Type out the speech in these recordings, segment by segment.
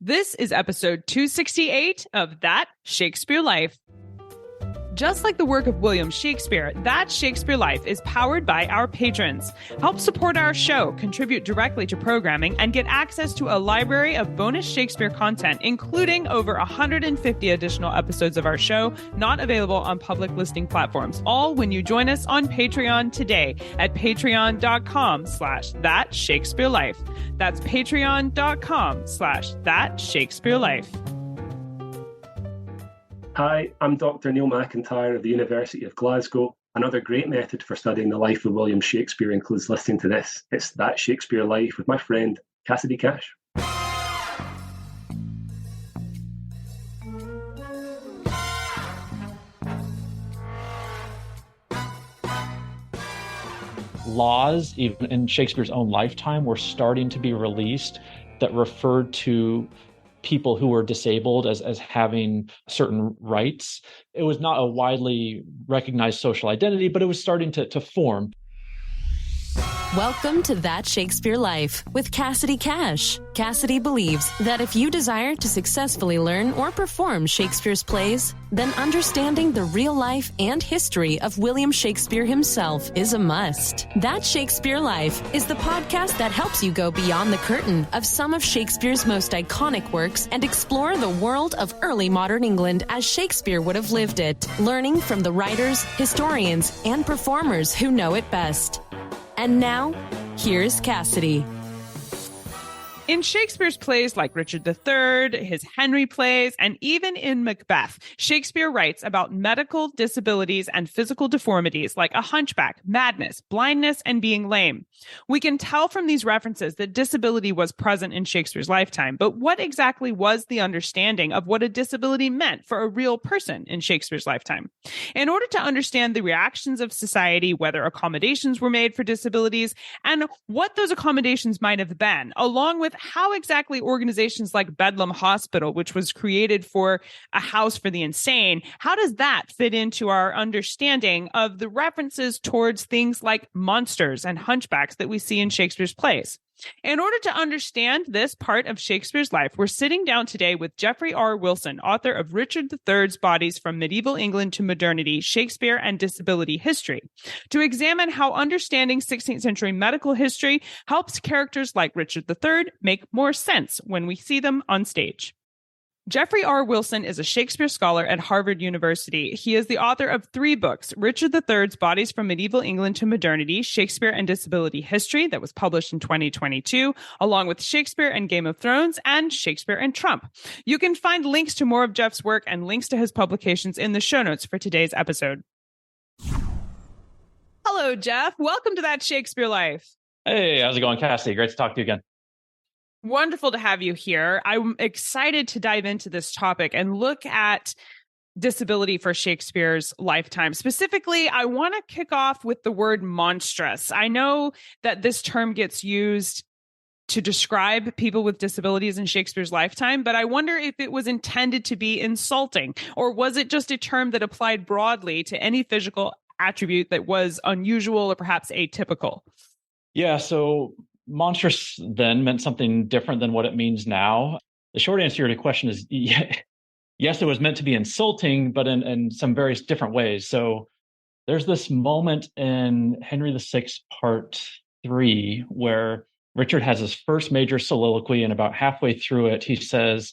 This is episode 268 of That Shakespeare Life. Just like the work of William Shakespeare, That Shakespeare Life is powered by our patrons. Help support our show, contribute directly to programming, and get access to a library of bonus Shakespeare content, including over 150 additional episodes of our show, not available on public listing platforms, all when you join us on Patreon today at patreon.com/thatshakespearelife. That's patreon.com/thatshakespearelife. Hi, I'm Dr. Neil McIntyre of the University of Glasgow. Another great method for studying the life of William Shakespeare includes listening to this. It's That Shakespeare Life with my friend, Cassidy Cash. Laws, even in Shakespeare's own lifetime, were starting to be released that referred to people who were disabled as having certain rights. It was not a widely recognized social identity, but it was starting to form. Welcome to That Shakespeare Life with Cassidy Cash. Cassidy believes that if you desire to successfully learn or perform Shakespeare's plays, then understanding the real life and history of William Shakespeare himself is a must. That Shakespeare Life is the podcast that helps you go beyond the curtain of some of Shakespeare's most iconic works and explore the world of early modern England as Shakespeare would have lived it, learning from the writers, historians, and performers who know it best. And now, here's Cassidy. In Shakespeare's plays like Richard III, his Henry plays, and even in Macbeth, Shakespeare writes about medical disabilities and physical deformities like a hunchback, madness, blindness, and being lame. We can tell from these references that disability was present in Shakespeare's lifetime, but what exactly was the understanding of what a disability meant for a real person in Shakespeare's lifetime? In order to understand the reactions of society, whether accommodations were made for disabilities, and what those accommodations might have been, along with how exactly organizations like Bedlam Hospital, which was created for a house for the insane, how does that fit into our understanding of the references towards things like monsters and hunchbacks that we see in Shakespeare's plays? In order to understand this part of Shakespeare's life, we're sitting down today with Jeffrey R. Wilson, author of Richard III's Bodies from Medieval England to Modernity, Shakespeare and Disability History, to examine how understanding 16th century medical history helps characters like Richard III make more sense when we see them on stage. Jeffrey R. Wilson is a Shakespeare scholar at Harvard University. He is the author of 3 books, Richard III's Bodies from Medieval England to Modernity, Shakespeare and Disability History, that was published in 2022, along with Shakespeare and Game of Thrones, and Shakespeare and Trump. You can find links to more of Jeff's work and links to his publications in the show notes for today's episode. Hello, Jeff. Welcome to That Shakespeare Life. Hey, how's it going, Cassidy? Great to talk to you again. Wonderful to have you here. I'm excited to dive into this topic and look at disability for Shakespeare's lifetime. Specifically, I want to kick off with the word monstrous. I know that this term gets used to describe people with disabilities in Shakespeare's lifetime, but I wonder if it was intended to be insulting, or was it just a term that applied broadly to any physical attribute that was unusual or perhaps atypical? Yeah, so monstrous then meant something different than what it means now. The short answer to your question is yes, it was meant to be insulting, but in some various different ways. So there's this moment in Henry VI, Part 3, where Richard has his first major soliloquy, and about halfway through it, he says,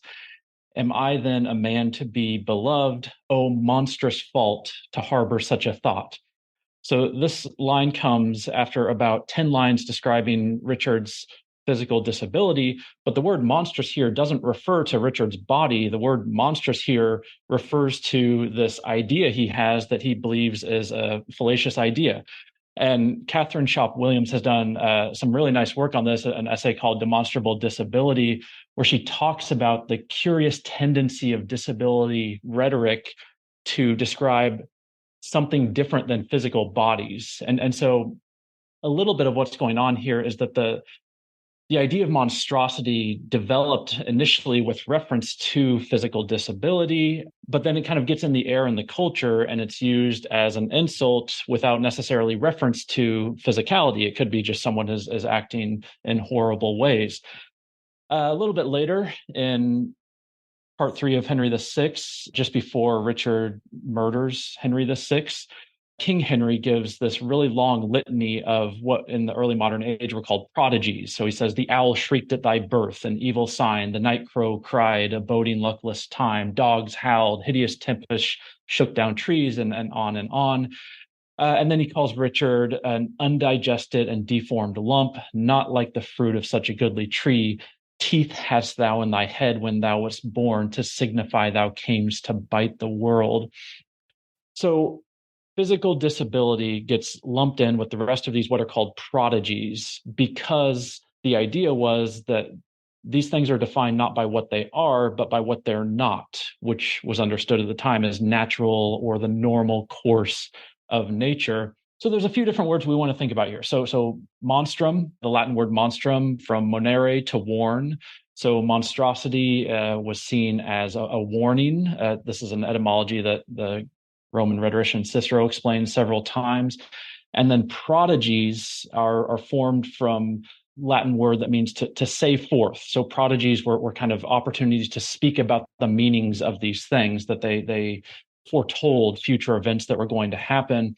"Am I then a man to be beloved? Oh, monstrous fault to harbor such a thought." So this line comes after about 10 lines describing Richard's physical disability, but the word monstrous here doesn't refer to Richard's body. The word monstrous here refers to this idea he has that he believes is a fallacious idea. And Catherine Shop Williams has done some really nice work on this, an essay called Demonstrable Disability, where she talks about the curious tendency of disability rhetoric to describe something different than physical bodies. And so a little bit of what's going on here is that the idea of monstrosity developed initially with reference to physical disability, but then it kind of gets in the air in the culture and it's used as an insult without necessarily reference to physicality. It could be just someone is acting in horrible ways. A little bit later in part 3 of Henry VI, just before Richard murders Henry VI, King Henry gives this really long litany of what in the early modern age were called prodigies. So he says, the owl shrieked at thy birth, an evil sign. The night crow cried, a boding luckless time. Dogs howled, hideous tempest shook down trees, and on and on. And then he calls Richard an undigested and deformed lump, not like the fruit of such a goodly tree. Teeth hast thou in thy head when thou wast born, to signify thou camest to bite the world. So physical disability gets lumped in with the rest of these what are called prodigies, because the idea was that these things are defined not by what they are, but by what they're not, which was understood at the time as natural or the normal course of nature. So there's a few different words we want to think about here. So monstrum, the Latin word monstrum, from monere, to warn. So monstrosity was seen as a warning. This is an etymology that the Roman rhetorician Cicero explains several times. And then prodigies are formed from Latin word that means to say forth. So prodigies were kind of opportunities to speak about the meanings of these things, that they foretold future events that were going to happen.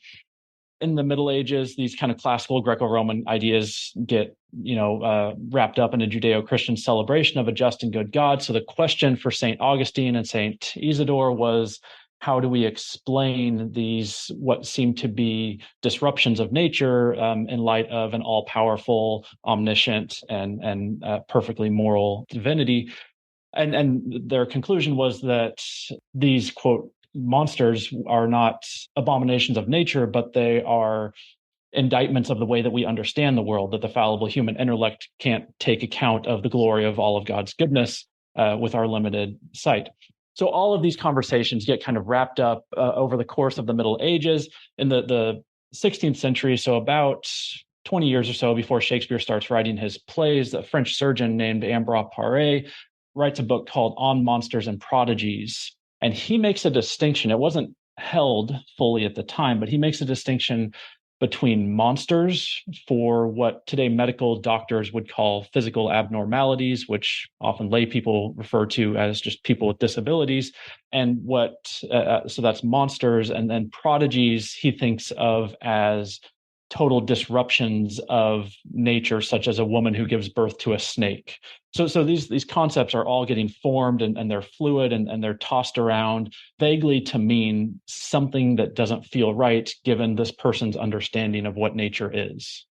In the Middle Ages, these kind of classical Greco-Roman ideas get, wrapped up in a Judeo-Christian celebration of a just and good God. So the question for St. Augustine and St. Isidore was, how do we explain these, what seem to be disruptions of nature, in light of an all-powerful, omniscient, and perfectly moral divinity? And their conclusion was that these, quote, monsters are not abominations of nature, but they are indictments of the way that we understand the world, that the fallible human intellect can't take account of the glory of all of God's goodness with our limited sight. So all of these conversations get kind of wrapped up over the course of the Middle Ages. In the 16th century, so about 20 years or so before Shakespeare starts writing his plays, a French surgeon named Ambroise Paré writes a book called On Monsters and Prodigies. And he makes a distinction. It wasn't held fully at the time, but he makes a distinction between monsters, for what today medical doctors would call physical abnormalities, which often lay people refer to as just people with disabilities, and so that's monsters. And then prodigies he thinks of as total disruptions of nature, such as a woman who gives birth to a snake. So these concepts are all getting formed, and they're fluid, and they're tossed around vaguely to mean something that doesn't feel right given this person's understanding of what nature is.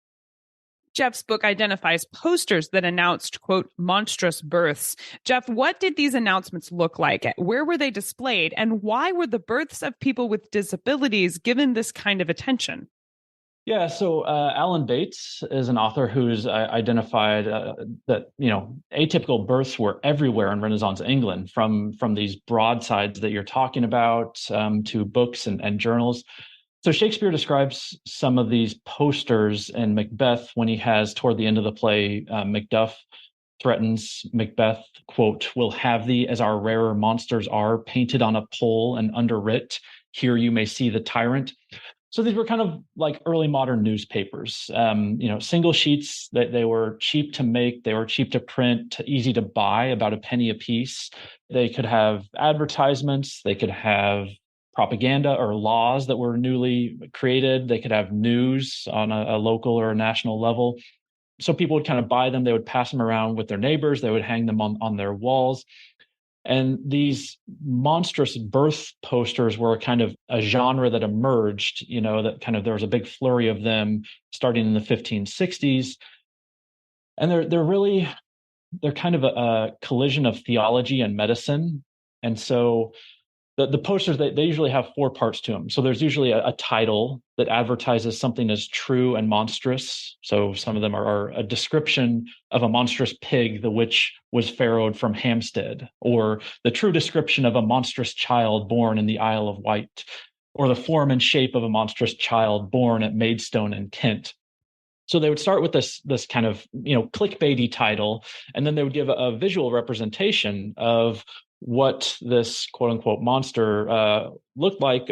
Jeff's book identifies posters that announced, quote, monstrous births. Jeff, what did these announcements look like? Where were they displayed? And why were the births of people with disabilities given this kind of attention? Yeah, so Alan Bates is an author who's identified that atypical births were everywhere in Renaissance England, from these broadsides that you're talking about to books and journals. So Shakespeare describes some of these posters in Macbeth when he has, toward the end of the play, Macduff threatens Macbeth, quote, "We'll have thee as our rarer monsters are, painted on a pole and underwrit. Here you may see the tyrant." So these were kind of like early modern newspapers, single sheets that they were cheap to make, they were cheap to print, easy to buy, about a penny a piece. They could have advertisements, they could have propaganda or laws that were newly created, they could have news on a local or a national level. So people would kind of buy them, they would pass them around with their neighbors, they would hang them on their walls. And these monstrous birth posters were kind of a genre that emerged, that kind of, there was a big flurry of them starting in the 1560s. And they're kind of a collision of theology and medicine. And so the posters, they usually have 4 parts to them. So there's usually a title that advertises something as true and monstrous. So some of them are a description of a monstrous pig, the which was farrowed from Hampstead, or the true description of a monstrous child born in the Isle of Wight, or the form and shape of a monstrous child born at Maidstone in Kent. So they would start with this kind of clickbaity title, and then they would give a visual representation of what this quote unquote monster looked like.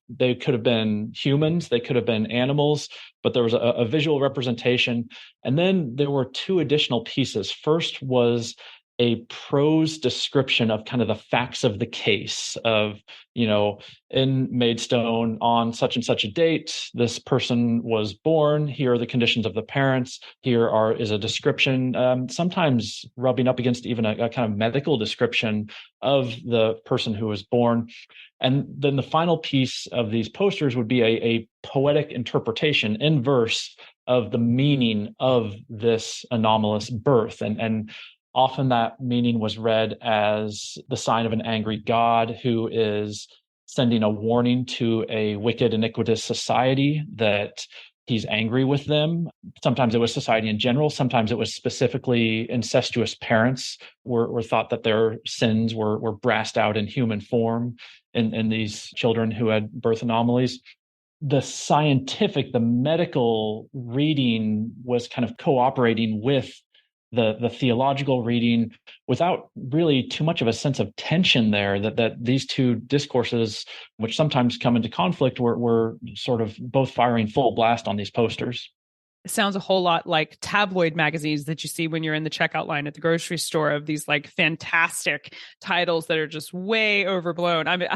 They could have been humans, they could have been animals, but there was a visual representation. And then there were two additional pieces. First was a prose description of kind of the facts of the case of, in Maidstone on such and such a date, this person was born. Here are the conditions of the parents. Is a description, sometimes rubbing up against even a kind of medical description of the person who was born. And then the final piece of these posters would be a poetic interpretation in verse of the meaning of this anomalous birth. And often that meaning was read as the sign of an angry God who is sending a warning to a wicked, iniquitous society that he's angry with them. Sometimes it was society in general. Sometimes it was specifically incestuous parents were thought that their sins were brassed out in human form in these children who had birth anomalies. The medical reading was kind of cooperating with the theological reading without really too much of a sense of tension there, that these two discourses, which sometimes come into conflict, were sort of both firing full blast on these posters. It sounds a whole lot like tabloid magazines that you see when you're in the checkout line at the grocery store, of these like fantastic titles that are just way overblown. I mean,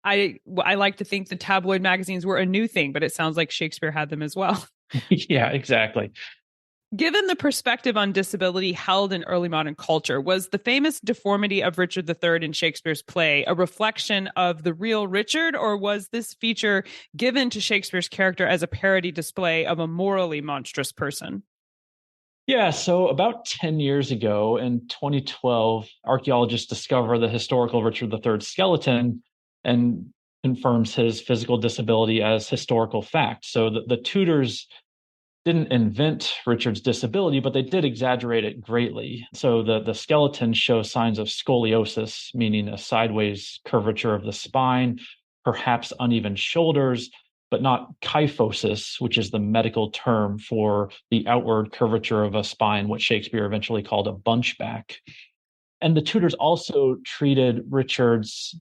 I like to think the tabloid magazines were a new thing, but it sounds like Shakespeare had them as well. Yeah, exactly. Given the perspective on disability held in early modern culture, was the famous deformity of Richard III in Shakespeare's play a reflection of the real Richard, or was this feature given to Shakespeare's character as a parody display of a morally monstrous person? Yeah, so about 10 years ago in 2012, archaeologists discover the historical Richard III skeleton and confirms his physical disability as historical fact. So the Tudors didn't invent Richard's disability, but they did exaggerate it greatly. So the skeleton shows signs of scoliosis, meaning a sideways curvature of the spine, perhaps uneven shoulders, but not kyphosis, which is the medical term for the outward curvature of a spine, what Shakespeare eventually called a bunchback. And the Tudors also treated Richard's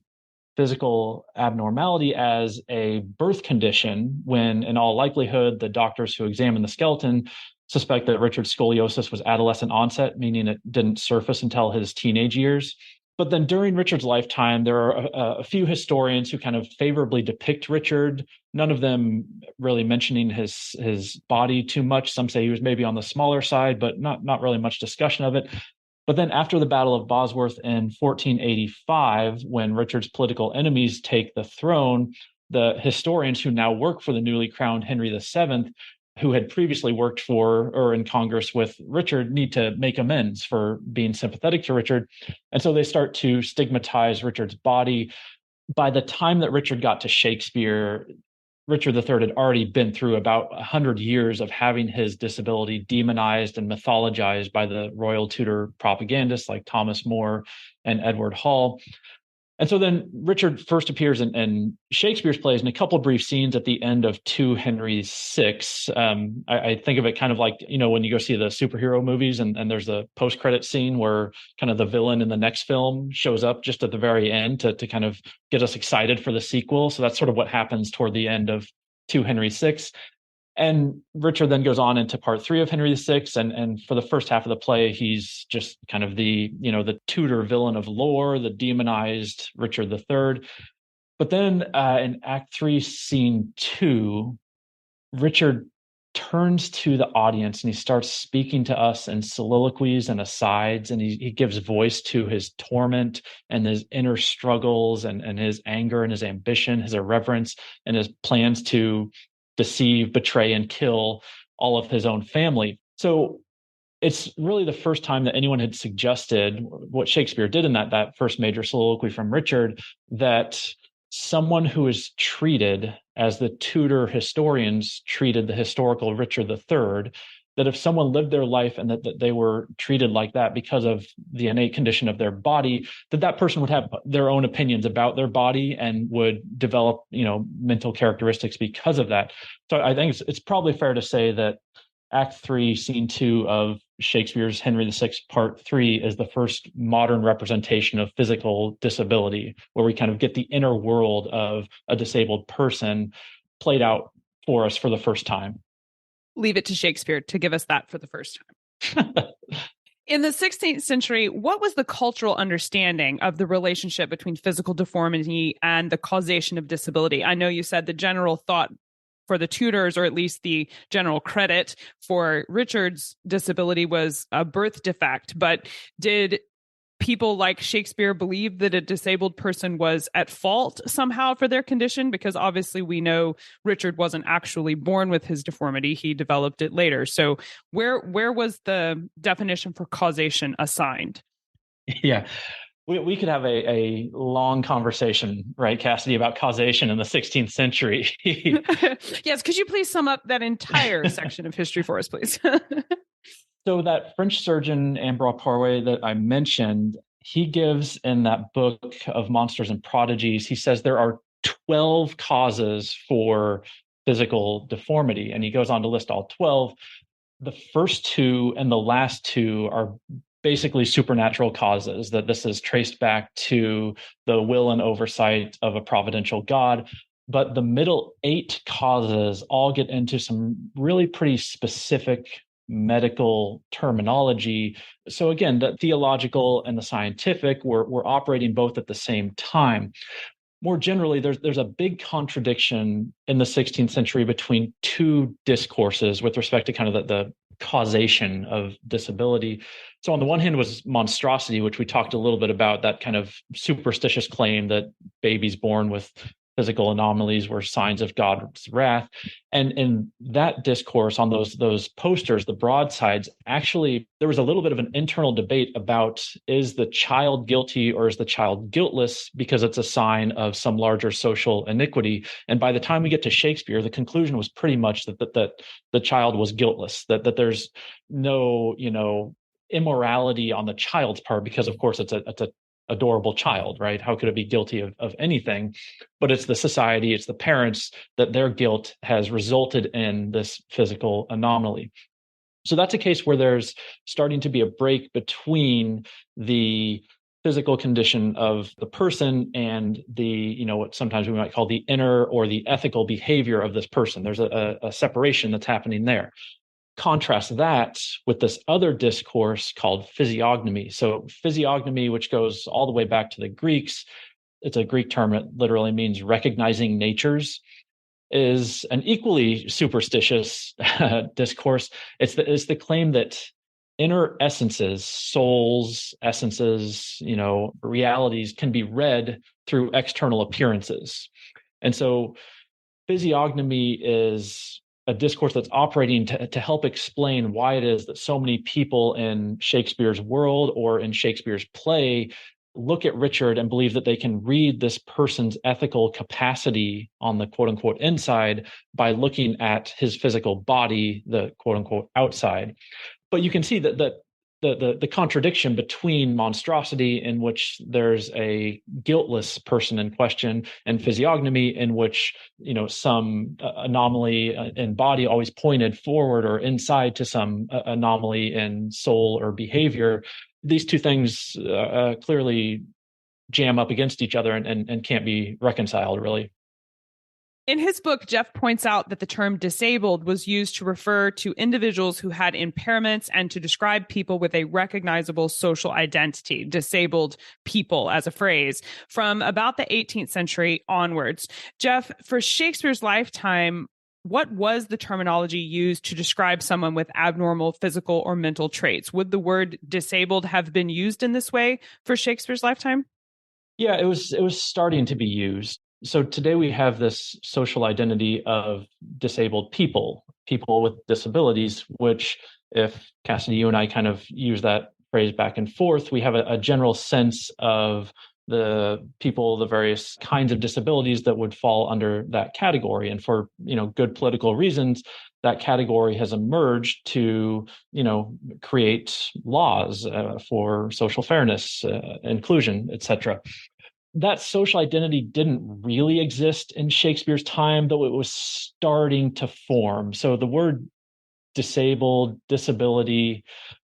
physical abnormality as a birth condition, when in all likelihood the doctors who examined the skeleton suspect that Richard's scoliosis was adolescent onset, meaning it didn't surface until his teenage years. But then during Richard's lifetime, there are a few historians who kind of favorably depict Richard, none of them really mentioning his body too much. Some say he was maybe on the smaller side, but not really much discussion of it. But then after the Battle of Bosworth in 1485, when Richard's political enemies take the throne, the historians who now work for the newly crowned Henry VII, who had previously worked for or in Congress with Richard, need to make amends for being sympathetic to Richard. And so they start to stigmatize Richard's body. By the time that Richard got to Shakespeare, Richard III had already been through about 100 years of having his disability demonized and mythologized by the royal Tudor propagandists like Thomas More and Edward Hall. And so then Richard first appears in Shakespeare's plays in a couple of brief scenes at the end of 2 Henry VI. I think of it kind of like, when you go see the superhero movies and there's a post-credit scene where kind of the villain in the next film shows up just at the very end to kind of get us excited for the sequel. So that's sort of what happens toward the end of 2 Henry VI. And Richard then goes on into part 3 of Henry VI, and for the first half of the play, he's just kind of the Tudor villain of lore, the demonized Richard III. But then in Act 3, Scene 2, Richard turns to the audience and he starts speaking to us in soliloquies and asides, and he gives voice to his torment and his inner struggles and his anger and his ambition, his irreverence, and his plans to deceive, betray, and kill all of his own family. So it's really the first time that anyone had suggested what Shakespeare did in that first major soliloquy from Richard, that someone who is treated as the Tudor historians treated the historical Richard III, that if someone lived their life and that they were treated like that because of the innate condition of their body, that person would have their own opinions about their body and would develop, mental characteristics because of that. So I think it's probably fair to say that Act 3, Scene 2 of Shakespeare's Henry VI, Part 3 is the first modern representation of physical disability, where we kind of get the inner world of a disabled person played out for us for the first time. Leave it to Shakespeare to give us that for the first time. In the 16th century, what was the cultural understanding of the relationship between physical deformity and the causation of disability? I know you said the general thought for the Tudors, or at least the general credit for Richard's disability, was a birth defect, but did people like Shakespeare believe that a disabled person was at fault somehow for their condition? Because obviously we know Richard wasn't actually born with his deformity. He developed it later. So where was the definition for causation assigned? Yeah. We could have a long conversation, right, Cassidy, about causation in the 16th century. Yes. Could you please sum up that entire section of history for us, please? So that French surgeon, Ambroise Paré, that I mentioned, he gives in that book of Monsters and Prodigies, he says there are 12 causes for physical deformity. And he goes on to list all 12. The first two and the last two are basically supernatural causes, that this is traced back to the will and oversight of a providential God. But the middle 8 causes all get into some really pretty specific medical terminology. So again, the theological and the scientific were operating both at the same time. More generally, there's a big contradiction in the 16th century between two discourses with respect to kind of the causation of disability. So on the one hand was monstrosity, which we talked a little bit about, that kind of superstitious claim that babies born with physical anomalies were signs of God's wrath. And in that discourse on those posters, the broadsides, actually, there was a little bit of an internal debate about, is the child guilty or is the child guiltless because it's a sign of some larger social iniquity? And by the time we get to Shakespeare, the conclusion was pretty much that the child was guiltless, that there's no, immorality on the child's part, because of course it's a adorable child, right? How could it be guilty of anything? But it's the society, it's the parents, that their guilt has resulted in this physical anomaly. So that's a case where there's starting to be a break between the physical condition of the person and the, what sometimes we might call the inner or the ethical behavior of this person. There's a separation that's happening there. Contrast that with this other discourse called physiognomy. So physiognomy, which goes all the way back to the Greeks, it's a Greek term, it literally means recognizing natures, is an equally superstitious discourse. It's the claim that inner essences, souls, essences, realities can be read through external appearances. And so physiognomy is a discourse that's operating to help explain why it is that so many people in Shakespeare's world or in Shakespeare's play look at Richard and believe that they can read this person's ethical capacity on the quote unquote inside by looking at his physical body, the quote unquote outside. But you can see that the contradiction between monstrosity, in which there's a guiltless person in question, and physiognomy, in which some anomaly in body always pointed forward or inside to some anomaly in soul or behavior. These two things clearly jam up against each other and can't be reconciled, really. In his book, Jeff points out that the term disabled was used to refer to individuals who had impairments and to describe people with a recognizable social identity, disabled people as a phrase, from about the 18th century onwards. Jeff, for Shakespeare's lifetime, what was the terminology used to describe someone with abnormal physical or mental traits? Would the word disabled have been used in this way for Shakespeare's lifetime? Yeah, it was starting to be used. So today we have this social identity of disabled people with disabilities, which, if Cassidy, you and I kind of use that phrase back and forth, we have a general sense of the people, the various kinds of disabilities that would fall under that category. And for, good political reasons, that category has emerged to, create laws for social fairness, inclusion, etc. That social identity didn't really exist in Shakespeare's time, though it was starting to form. So the word disabled, disability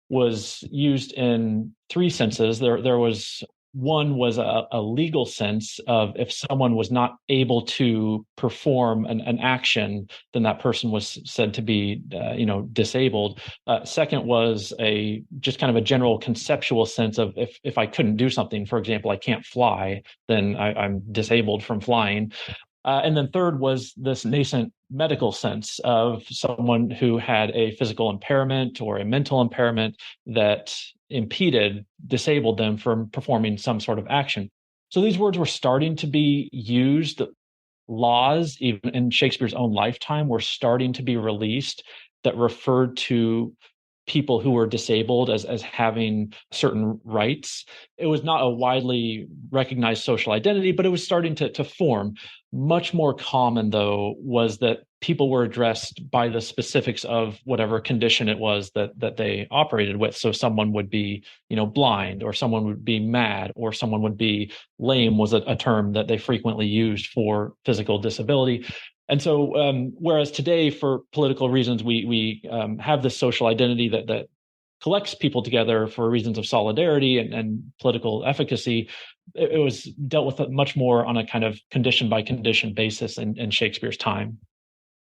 was used in three senses. There was one was a legal sense of if someone was not able to perform an action, then that person was said to be, disabled. Second was a just kind of a general conceptual sense of if I couldn't do something, for example, I can't fly, then I'm disabled from flying. And then third was this nascent medical sense of someone who had a physical impairment or a mental impairment that disabled them from performing some sort of action. So these words were starting to be used. Laws, even in Shakespeare's own lifetime, were starting to be released that referred to people who were disabled as having certain rights. It was not a widely recognized social identity, but it was starting to form. Much more common, though, was that people were addressed by the specifics of whatever condition it was that they operated with. So someone would be, blind, or someone would be mad, or someone would be lame was a term that they frequently used for physical disability. And so, whereas today, for political reasons, we have this social identity that collects people together for reasons of solidarity and political efficacy, it was dealt with much more on a kind of condition by condition basis in Shakespeare's time.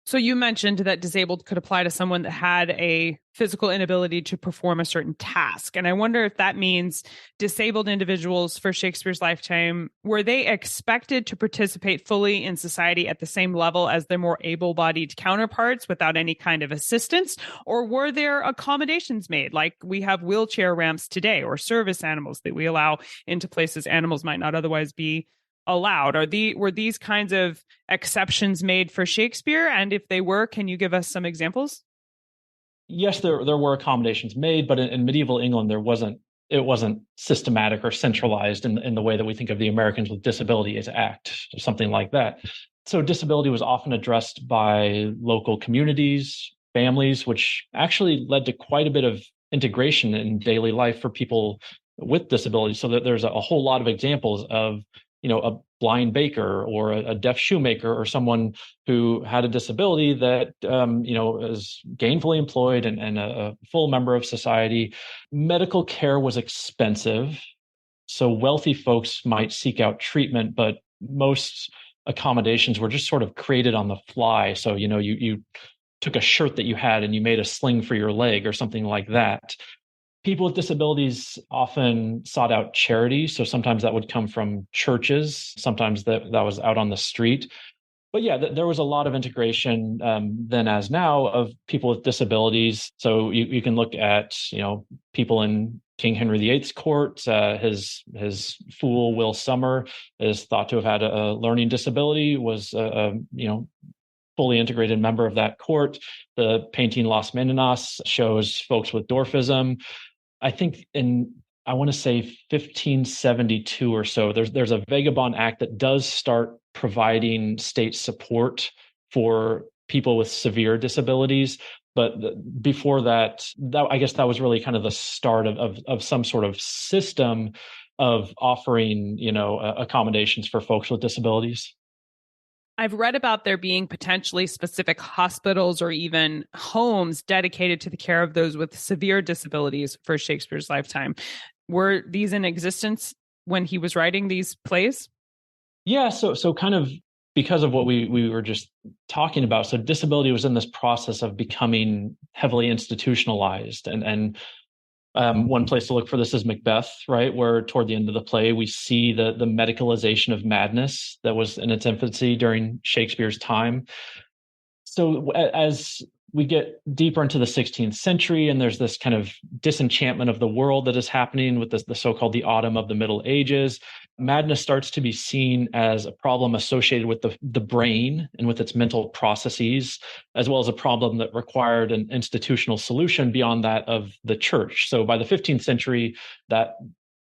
So you mentioned that disabled could apply to someone that had a physical inability to perform a certain task. And I wonder if that means disabled individuals for Shakespeare's lifetime, were they expected to participate fully in society at the same level as their more able-bodied counterparts without any kind of assistance? Or were there accommodations made, like we have wheelchair ramps today, or service animals that we allow into places animals might not otherwise be allowed? Were these kinds of exceptions made for Shakespeare? And if they were, can you give us some examples? Yes, there were accommodations made, but in medieval England, it wasn't systematic or centralized in the way that we think of the Americans with Disabilities Act or something like that. So disability was often addressed by local communities, families, which actually led to quite a bit of integration in daily life for people with disabilities. So that there's a whole lot of examples of a blind baker or a deaf shoemaker or someone who had a disability that, is gainfully employed and a full member of society. Medical care was expensive. So wealthy folks might seek out treatment, but most accommodations were just sort of created on the fly. So, you took a shirt that you had and you made a sling for your leg or something like that. People with disabilities often sought out charity. So sometimes that would come from churches. Sometimes that was out on the street. But yeah, there was a lot of integration then as now of people with disabilities. So you can look at, people in King Henry VIII's court. His fool, Will Summer, is thought to have had a learning disability, was fully integrated member of that court. The painting Las Meninas shows folks with dwarfism. I think I want to say 1572 or so, there's a Vagabond Act that does start providing state support for people with severe disabilities. But before that, I guess that was really kind of the start of some sort of system of offering, accommodations for folks with disabilities. I've read about there being potentially specific hospitals or even homes dedicated to the care of those with severe disabilities for Shakespeare's lifetime. Were these in existence when he was writing these plays? Yeah, so kind of because of what we were just talking about. So disability was in this process of becoming heavily institutionalized. And one place to look for this is Macbeth, right? Where toward the end of the play, we see the medicalization of madness that was in its infancy during Shakespeare's time. So as we get deeper into the 16th century, and there's this kind of disenchantment of the world that is happening with the so-called the autumn of the Middle Ages, madness starts to be seen as a problem associated with the brain and with its mental processes, as well as a problem that required an institutional solution beyond that of the church. So by the 15th century, that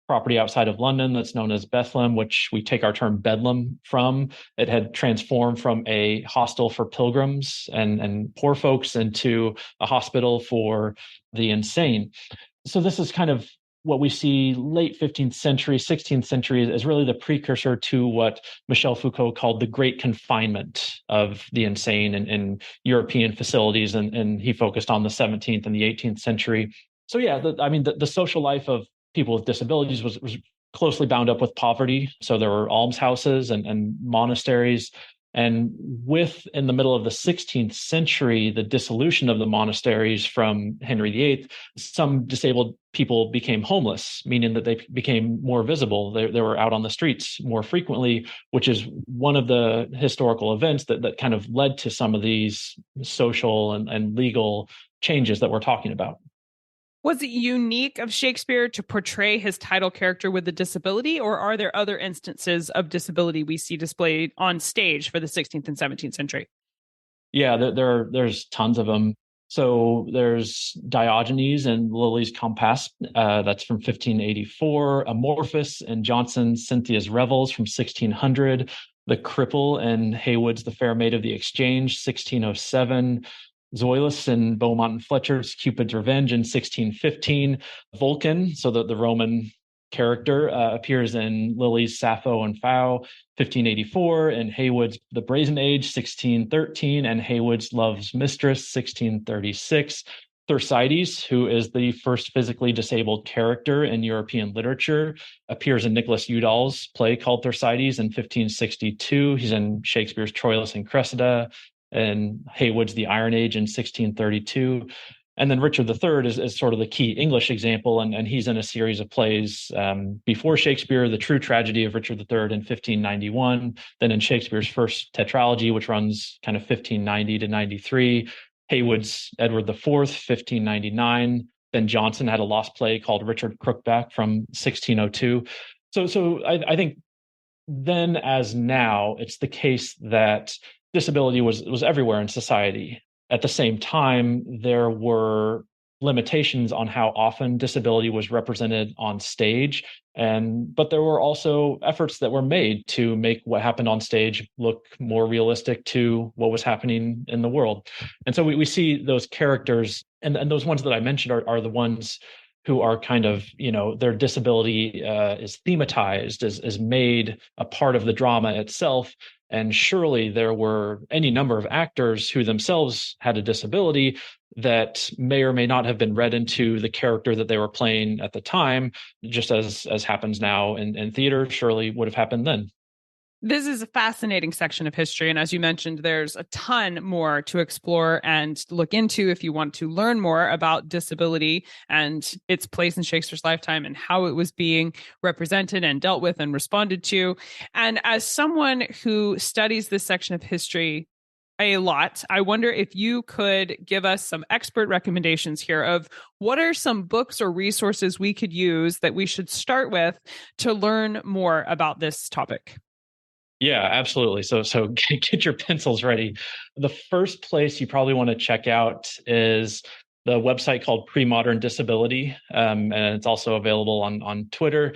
property outside of London that's known as Bethlehem, which we take our term Bedlam from, it had transformed from a hostel for pilgrims and poor folks into a hospital for the insane. So this is kind of what we see late 15th century, 16th century is really the precursor to what Michel Foucault called the great confinement of the insane in European facilities. And he focused on the 17th and the 18th century. So yeah, the social life of people with disabilities was closely bound up with poverty. So there were almshouses and monasteries. And in the middle of the 16th century, the dissolution of the monasteries from Henry VIII, some disabled people became homeless, meaning that they became more visible. They were out on the streets more frequently, which is one of the historical events that kind of led to some of these social and legal changes that we're talking about. Was it unique of Shakespeare to portray his title character with a disability, or are there other instances of disability we see displayed on stage for the 16th and 17th century? Yeah, there's tons of them. So there's Diogenes and Lilly's Compass, that's from 1584, Amorphous and Johnson's Cynthia's Revels from 1600, The Cripple and Heywood's The Fair Maid of the Exchange, 1607, Zoilus and Beaumont and Fletcher's Cupid's Revenge in 1615. Vulcan, so the Roman character, appears in Lilly's Sappho and Phao, 1584, and Heywood's The Brazen Age, 1613, and Heywood's Love's Mistress, 1636. Thersites, who is the first physically disabled character in European literature, appears in Nicholas Udall's play called Thersites in 1562. He's in Shakespeare's Troilus and Cressida, and Heywood's The Iron Age in 1632. And then Richard III is sort of the key English example, and he's in a series of plays before Shakespeare, The True Tragedy of Richard III in 1591, then in Shakespeare's first tetralogy, which runs kind of 1590 to 93, Heywood's Edward IV, 1599, then Johnson had a lost play called Richard Crookback from 1602. So I think then as now, it's the case that disability was everywhere in society. At the same time, there were limitations on how often disability was represented on stage, but there were also efforts that were made to make what happened on stage look more realistic to what was happening in the world. And so we see those characters, and those ones that I mentioned are the ones who are kind of, their disability is thematized, is made a part of the drama itself. And surely there were any number of actors who themselves had a disability that may or may not have been read into the character that they were playing at the time, just as happens now in theater, surely would have happened then. This is a fascinating section of history. And as you mentioned, there's a ton more to explore and look into if you want to learn more about disability and its place in Shakespeare's lifetime and how it was being represented and dealt with and responded to. And as someone who studies this section of history a lot, I wonder if you could give us some expert recommendations here of what are some books or resources we could use that we should start with to learn more about this topic. Yeah, absolutely. So get your pencils ready. The first place you probably want to check out is the website called Pre-Modern Disability, and it's also available on Twitter.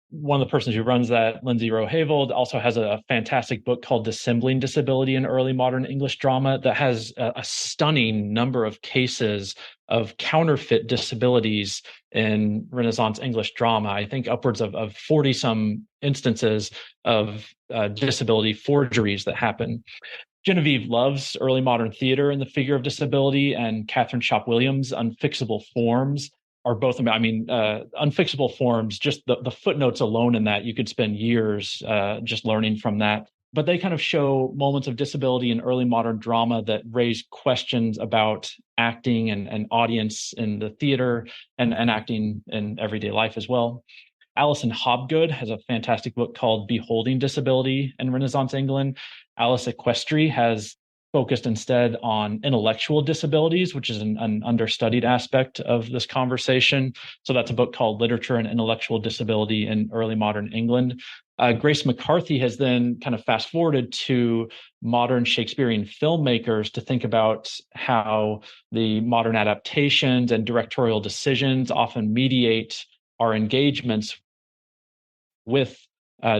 One of the persons who runs that, Lindsay Roe-Havold, also has a fantastic book called Dissembling Disability in Early Modern English Drama that has a stunning number of cases of counterfeit disabilities in Renaissance English drama. I think upwards of 40-some instances of disability forgeries that happen. Genevieve Love's Early Modern Theater and the Figure of Disability, and Catherine Shop Williams' Unfixable Forms are both, Unfixable Forms, just the footnotes alone in that, you could spend years just learning from that. But they kind of show moments of disability in early modern drama that raise questions about acting and audience in the theater and acting in everyday life as well. Alison Hobgood has a fantastic book called Beholding Disability in Renaissance England. Alice Equestri has focused instead on intellectual disabilities, which is an understudied aspect of this conversation. So that's a book called Literature and Intellectual Disability in Early Modern England. Grace McCarthy has then kind of fast forwarded to modern Shakespearean filmmakers to think about how the modern adaptations and directorial decisions often mediate our engagements with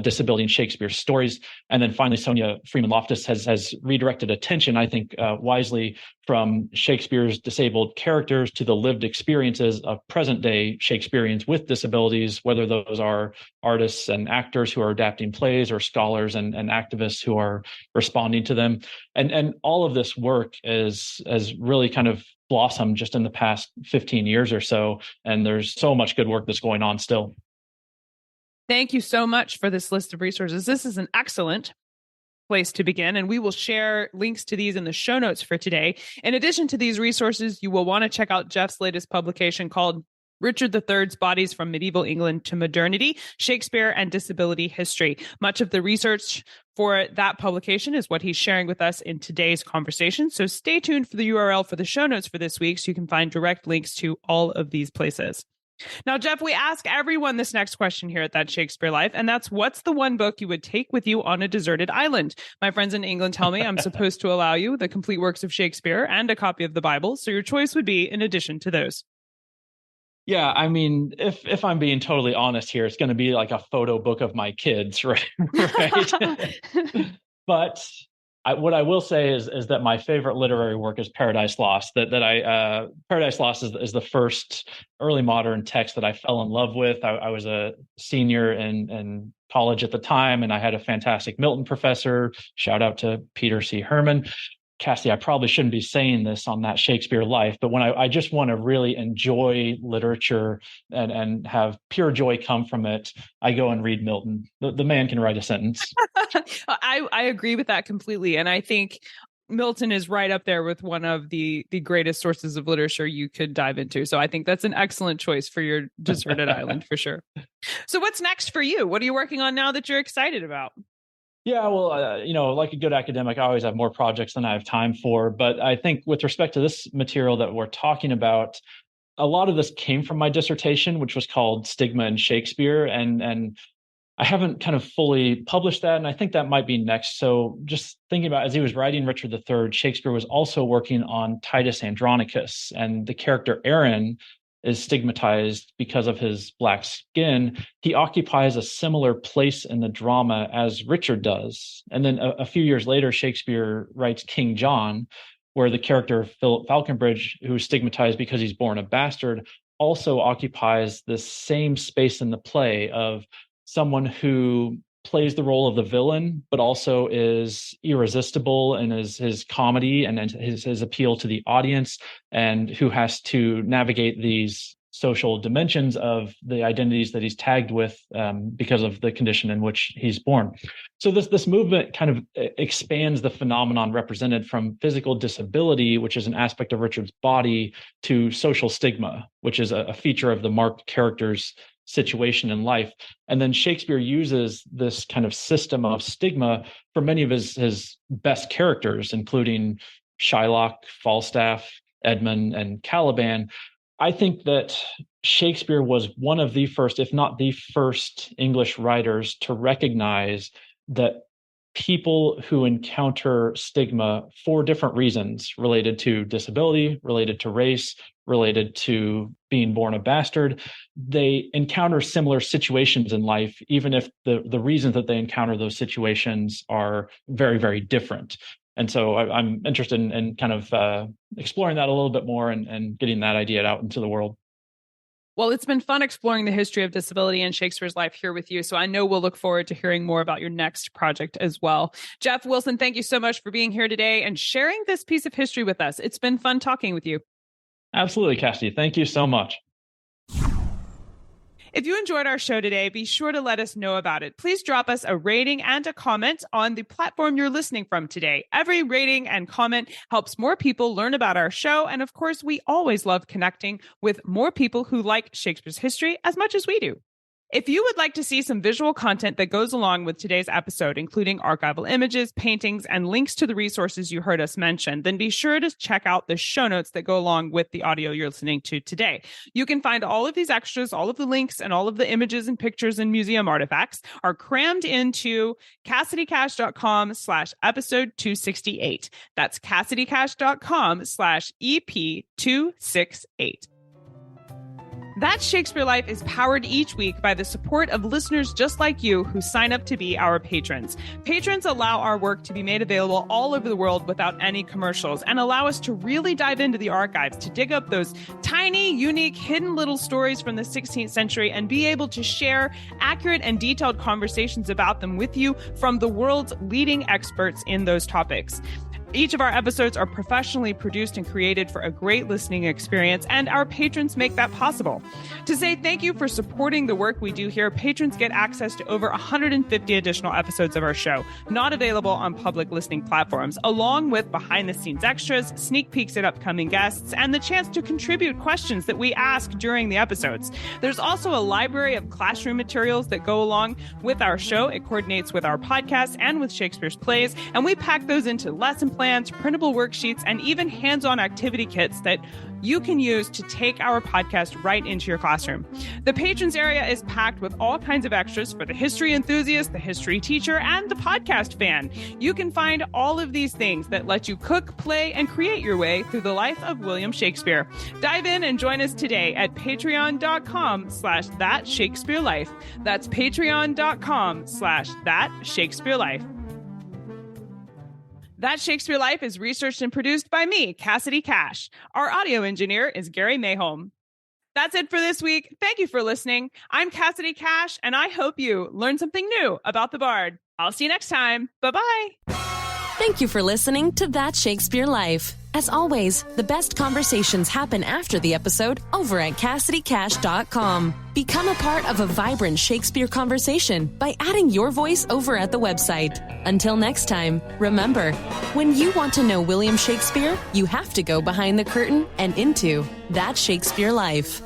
disability in Shakespeare's stories. And then finally, Sonia Freeman-Loftus has redirected attention, I think, wisely, from Shakespeare's disabled characters to the lived experiences of present-day Shakespeareans with disabilities, whether those are artists and actors who are adapting plays or scholars and activists who are responding to them. And all of this work has really kind of blossomed just in the past 15 years or so. And there's so much good work that's going on still. Thank you so much for this list of resources. This is an excellent place to begin, and we will share links to these in the show notes for today. In addition to these resources, you will want to check out Jeff's latest publication called Richard III's Bodies from Medieval England to Modernity, Shakespeare and Disability History. Much of the research for that publication is what he's sharing with us in today's conversation. So stay tuned for the URL for the show notes for this week so you can find direct links to all of these places. Now, Jeff, we ask everyone this next question here at That Shakespeare Life, and that's, what's the one book you would take with you on a deserted island? My friends in England tell me I'm supposed to allow you the complete works of Shakespeare and a copy of the Bible, so your choice would be in addition to those. Yeah, I mean, if I'm being totally honest here, it's going to be like a photo book of my kids, right? But what I will say is that my favorite literary work is Paradise Lost. Paradise Lost is the first early modern text that I fell in love with. I was a senior in college at the time, and I had a fantastic Milton professor. Shout out to Peter C. Herman. Cassie, I probably shouldn't be saying this on That Shakespeare Life, but when I just want to really enjoy literature and have pure joy come from it, I go and read Milton. The man can write a sentence. I agree with that completely. And I think Milton is right up there with one of the greatest sources of literature you could dive into. So I think that's an excellent choice for your deserted island for sure. So what's next for you? What are you working on now that you're excited about? Yeah, well, like a good academic, I always have more projects than I have time for. But I think with respect to this material that we're talking about, a lot of this came from my dissertation, which was called Stigma in Shakespeare. And I haven't kind of fully published that. And I think that might be next. So just thinking about, as he was writing Richard III, Shakespeare was also working on Titus Andronicus, and the character Aaron is stigmatized because of his black skin. He occupies a similar place in the drama as Richard does. And then a few years later, Shakespeare writes King John, where the character Philip Falconbridge, who is stigmatized because he's born a bastard, also occupies this same space in the play of someone who plays the role of the villain, but also is irresistible in his comedy and his appeal to the audience, and who has to navigate these social dimensions of the identities that he's tagged with because of the condition in which he's born. So this movement kind of expands the phenomenon represented from physical disability, which is an aspect of Richard's body, to social stigma, which is a feature of the marked character's situation in life. And then Shakespeare uses this kind of system of stigma for many of his best characters, including Shylock, Falstaff, Edmund, and Caliban. I think that Shakespeare was one of the first, if not the first, English writers to recognize that people who encounter stigma for different reasons, related to disability, related to race, related to being born a bastard, they encounter similar situations in life, even if the reasons that they encounter those situations are very, very different. And so I'm interested in kind of exploring that a little bit more and getting that idea out into the world. Well, it's been fun exploring the history of disability in Shakespeare's life here with you. So I know we'll look forward to hearing more about your next project as well. Jeff Wilson, thank you so much for being here today and sharing this piece of history with us. It's been fun talking with you. Absolutely, Cassidy. Thank you so much. If you enjoyed our show today, be sure to let us know about it. Please drop us a rating and a comment on the platform you're listening from today. Every rating and comment helps more people learn about our show. And of course, we always love connecting with more people who like Shakespeare's history as much as we do. If you would like to see some visual content that goes along with today's episode, including archival images, paintings, and links to the resources you heard us mention, then be sure to check out the show notes that go along with the audio you're listening to today. You can find all of these extras, all of the links, and all of the images and pictures and museum artifacts are crammed into CassidyCash.com/episode 268. That's CassidyCash.com/EP268. That Shakespeare Life is powered each week by the support of listeners just like you who sign up to be our patrons. Patrons allow our work to be made available all over the world without any commercials and allow us to really dive into the archives to dig up those tiny, unique, hidden little stories from the 16th century and be able to share accurate and detailed conversations about them with you from the world's leading experts in those topics. Each of our episodes are professionally produced and created for a great listening experience, and our patrons make that possible. To say thank you for supporting the work we do here, patrons get access to over 150 additional episodes of our show, not available on public listening platforms, along with behind-the-scenes extras, sneak peeks at upcoming guests, and the chance to contribute questions that we ask during the episodes. There's also a library of classroom materials that go along with our show. It coordinates with our podcast and with Shakespeare's plays, and we pack those into lesson plans, printable worksheets, and even hands-on activity kits that you can use to take our podcast right into your classroom. The patrons area is packed with all kinds of extras for the history enthusiast, the history teacher, and the podcast fan. You can find all of these things that let you cook, play, and create your way through the life of William Shakespeare. Dive in and join us today at patreon.com/thatshakespearelife. That's patreon.com/thatshakespearelife. That Shakespeare Life is researched and produced by me, Cassidy Cash. Our audio engineer is Gary Mayholm. That's it for this week. Thank you for listening. I'm Cassidy Cash, and I hope you learned something new about the Bard. I'll see you next time. Bye-bye. Thank you for listening to That Shakespeare Life. As always, the best conversations happen after the episode over at CassidyCash.com. Become a part of a vibrant Shakespeare conversation by adding your voice over at the website. Until next time, remember, when you want to know William Shakespeare, you have to go behind the curtain and into That Shakespeare Life.